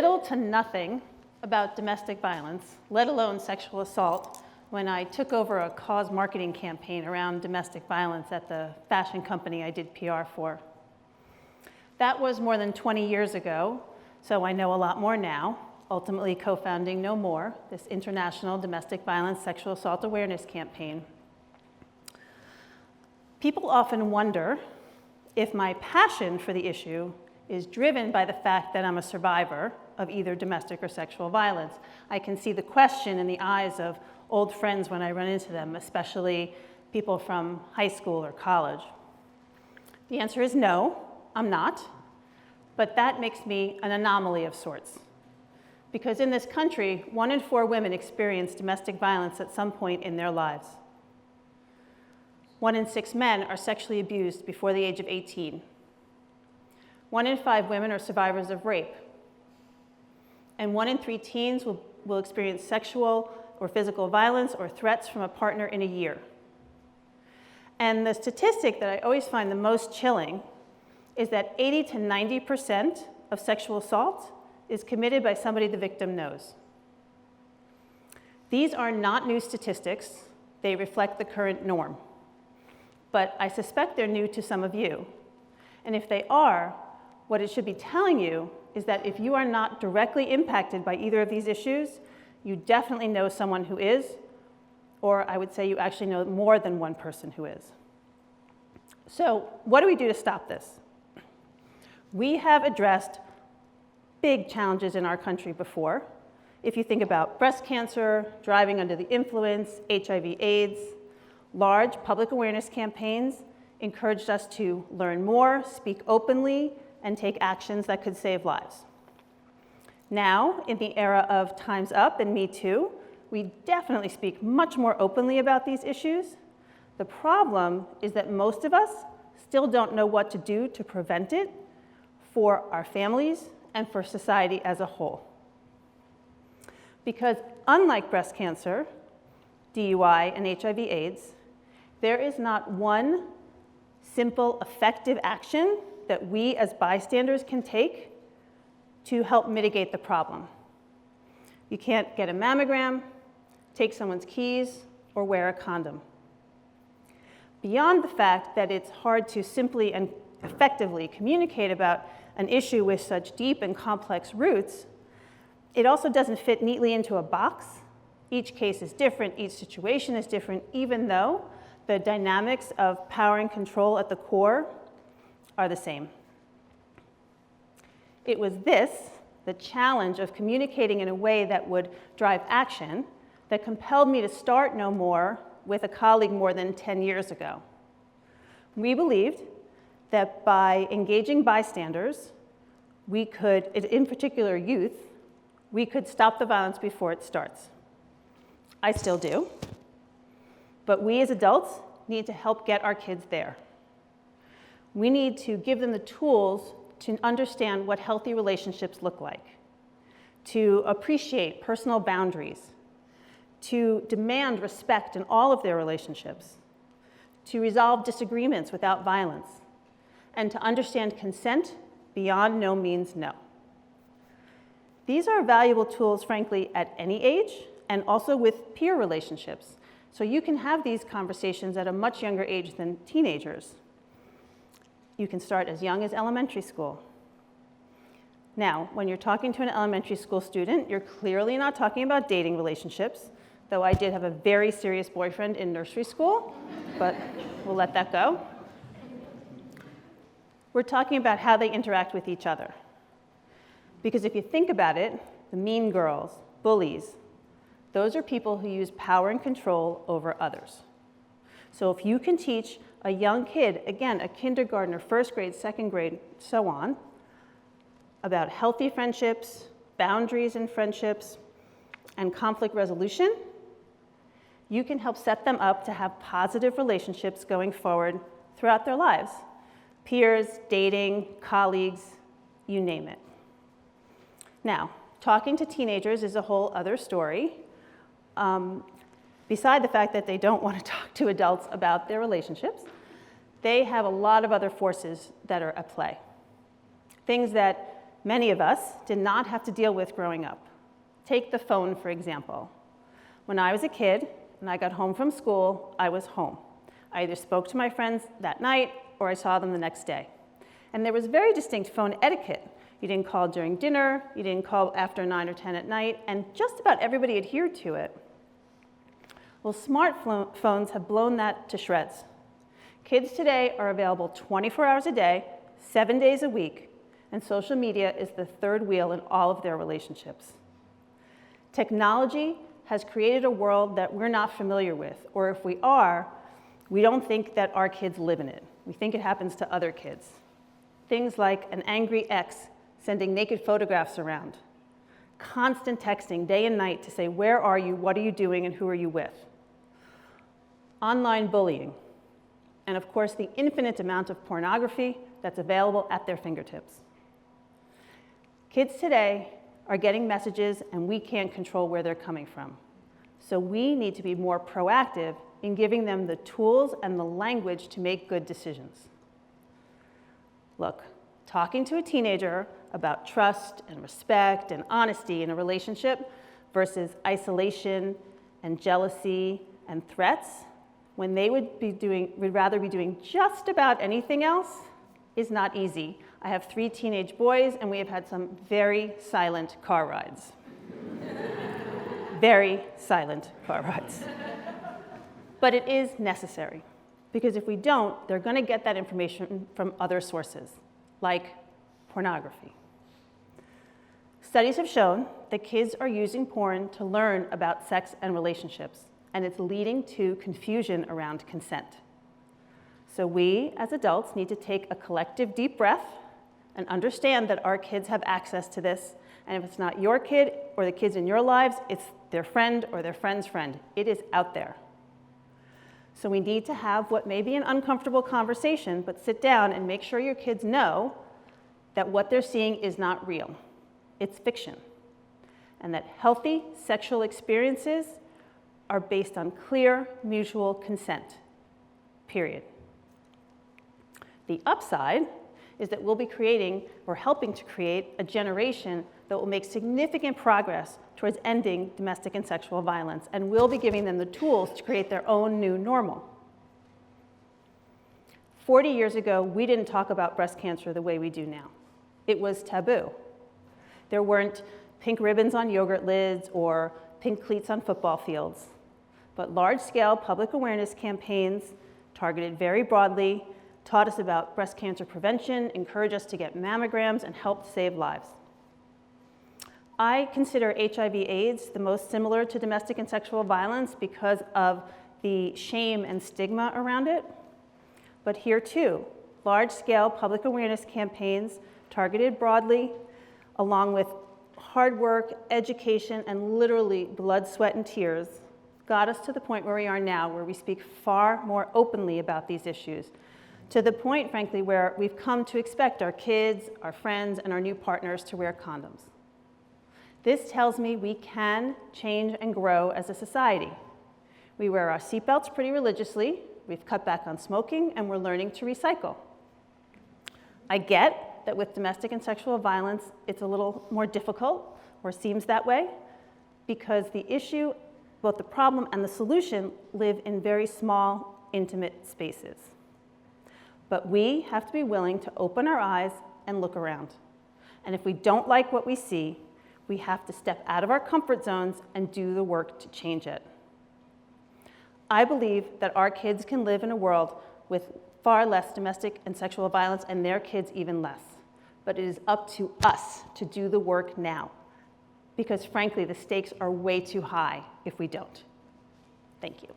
little to nothing about domestic violence, let alone sexual assault, when I took over a cause marketing campaign around domestic violence at the fashion company I did PR for. That was more than 20 years ago, so I know a lot more now, ultimately co-founding No More, this international domestic violence sexual assault awareness campaign. People often wonder if my passion for the issue is driven by the fact that I'm a survivor of either domestic or sexual violence. I can see the question in the eyes of old friends when I run into them, especially people from high school or college. The answer is no, I'm not, but that makes me an anomaly of sorts. Because in this country, 1 in 4 women experience domestic violence at some point in their lives. 1 in 6 men are sexually abused before the age of 18. 1 in 5 women are survivors of rape. And 1 in 3 teens will experience sexual or physical violence or threats from a partner in a year. And the statistic that I always find the most chilling is that 80 to 90% of sexual assault is committed by somebody the victim knows. These are not new statistics. They reflect the current norm. But I suspect they're new to some of you. And if they are, what it should be telling you is that if you are not directly impacted by either of these issues, you definitely know someone who is, or I would say you actually know more than one person who is. So what do we do to stop this? We have addressed big challenges in our country before. If you think about breast cancer, driving under the influence, HIV/AIDS, large public awareness campaigns encouraged us to learn more, speak openly, and take actions that could save lives. Now, in the era of Time's Up and Me Too, we definitely speak much more openly about these issues. The problem is that most of us still don't know what to do to prevent it for our families and for society as a whole. Because unlike breast cancer, DUI, and HIV/AIDS, there is not one simple, effective action that we as bystanders can take to help mitigate the problem. You can't get a mammogram, take someone's keys, or wear a condom. Beyond the fact that it's hard to simply and effectively communicate about an issue with such deep and complex roots, it also doesn't fit neatly into a box. Each case is different, each situation is different, even though the dynamics of power and control at the core are the same. It was this, the challenge of communicating in a way that would drive action, that compelled me to start No More with a colleague more than 10 years ago. We believed that by engaging bystanders, we could, in particular youth, we could stop the violence before it starts. I still do. But we as adults need to help get our kids there. We need to give them the tools to understand what healthy relationships look like, to appreciate personal boundaries, to demand respect in all of their relationships, to resolve disagreements without violence, and to understand consent beyond no means no. These are valuable tools, frankly, at any age, and also with peer relationships. So you can have these conversations at a much younger age than teenagers. You can start as young as elementary school. Now, when you're talking to an elementary school student, you're clearly not talking about dating relationships, though I did have a very serious boyfriend in nursery school, but we'll let that go. We're talking about how they interact with each other. Because if you think about it, the mean girls, bullies, those are people who use power and control over others. So if you can teach a young kid, again, a kindergartner, first grade, second grade, so on, about healthy friendships, boundaries in friendships, and conflict resolution, you can help set them up to have positive relationships going forward throughout their lives. Peers, dating, colleagues, you name it. Now, talking to teenagers is a whole other story. Beside the fact that they don't want to talk to adults about their relationships, they have a lot of other forces that are at play. Things that many of us did not have to deal with growing up. Take the phone, for example. When I was a kid and I got home from school, I was home. I either spoke to my friends that night or I saw them the next day. And there was very distinct phone etiquette. You didn't call during dinner, you didn't call after 9 or 10 at night, and just about everybody adhered to it. Well, smartphones have blown that to shreds. Kids today are available 24 hours a day, 7 days a week, and social media is the third wheel in all of their relationships. Technology has created a world that we're not familiar with, or if we are, we don't think that our kids live in it. We think it happens to other kids. Things like an angry ex sending naked photographs around, constant texting day and night to say, where are you, what are you doing, and who are you with? Online bullying, and of course the infinite amount of pornography that's available at their fingertips. Kids today are getting messages and we can't control where they're coming from. So we need to be more proactive in giving them the tools and the language to make good decisions. Look, talking to a teenager about trust and respect and honesty in a relationship versus isolation and jealousy and threats, when they would rather be doing just about anything else, is not easy. I have 3 teenage boys, and we have had some very silent car rides. Very silent car rides. But it is necessary, because if we don't, they're going to get that information from other sources, like pornography. Studies have shown that kids are using porn to learn about sex and relationships, and it's leading to confusion around consent. So we, as adults, need to take a collective deep breath and understand that our kids have access to this, and if it's not your kid or the kids in your lives, it's their friend or their friend's friend. It is out there. So we need to have what may be an uncomfortable conversation, but sit down and make sure your kids know that what they're seeing is not real. It's fiction. And that healthy sexual experiences are based on clear mutual consent, period. The upside is that we'll be creating or helping to create a generation that will make significant progress towards ending domestic and sexual violence, and we'll be giving them the tools to create their own new normal. 40 years ago, we didn't talk about breast cancer the way we do now. It was taboo. There weren't pink ribbons on yogurt lids or pink cleats on football fields. But large-scale public awareness campaigns targeted very broadly taught us about breast cancer prevention, encouraged us to get mammograms, and helped save lives. I consider HIV/AIDS the most similar to domestic and sexual violence because of the shame and stigma around it. But here too, large-scale public awareness campaigns targeted broadly, along with hard work, education, and literally blood, sweat, and tears, got us to the point where we are now, where we speak far more openly about these issues, to the point, frankly, where we've come to expect our kids, our friends, and our new partners to wear condoms. This tells me we can change and grow as a society. We wear our seatbelts pretty religiously, we've cut back on smoking, and we're learning to recycle. I get that with domestic and sexual violence, it's a little more difficult, or seems that way, because the issue, both the problem and the solution, live in very small, intimate spaces. But we have to be willing to open our eyes and look around. And if we don't like what we see, we have to step out of our comfort zones and do the work to change it. I believe that our kids can live in a world with far less domestic and sexual violence, and their kids even less. But it is up to us to do the work now, because frankly, the stakes are way too high if we don't. Thank you.